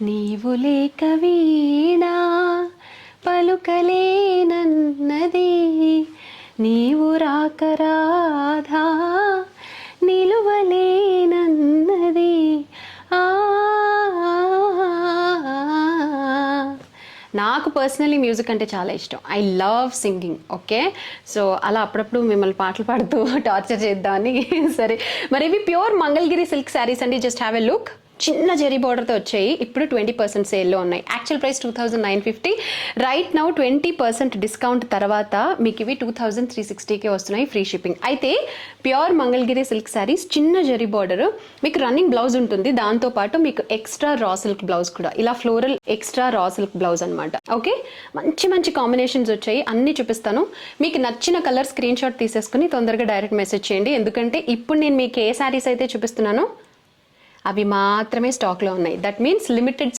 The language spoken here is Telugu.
నీవు లేక వీణా పలుకలేనన్నది, నీవు రాక రాధా నిలువలేనన్నది. ఆ నాకు పర్సనలీ మ్యూజిక్ అంటే చాలా ఇష్టం. I love singing. Okay, so అలా అప్పుడప్పుడు మిమ్మల్ని పాటలు పాడుతూ టార్చర్ చేద్దామని. సరే, మరి ఇవి ప్యూర్ మంగళగిరి సిల్క్ శారీస్ అండి. Just have a look. చిన్న జరీ బార్డర్తో వచ్చాయి. ఇప్పుడు 20% సేల్లో ఉన్నాయి. Actual price 2950. Right now 20% discount తర్వాత మీకు ఇవి 2360కే వస్తున్నాయి, ఫ్రీ షిప్పింగ్. అయితే ప్యూర్ మంగళగిరి సిల్క్ శారీస్, చిన్న జరీ బార్డర్, మీకు రన్నింగ్ బ్లౌజ్ ఉంటుంది. దాంతోపాటు మీకు ఎక్స్ట్రా రా సిల్క్ బ్లౌజ్ కూడా, ఇలా floral extra raw silk blouse అనమాట. ఓకే, మంచి మంచి కాంబినేషన్స్ వచ్చాయి, అన్ని చూపిస్తాను. మీకు నచ్చిన కలర్ స్క్రీన్ షాట్ తీసేసుకుని తొందరగా డైరెక్ట్ మెసేజ్ చేయండి. ఎందుకంటే ఇప్పుడు నేను మీకు ఏ శారీస్ అయితే చూపిస్తున్నానో అవి మాత్రమే స్టాక్లో ఉన్నాయి. That means limited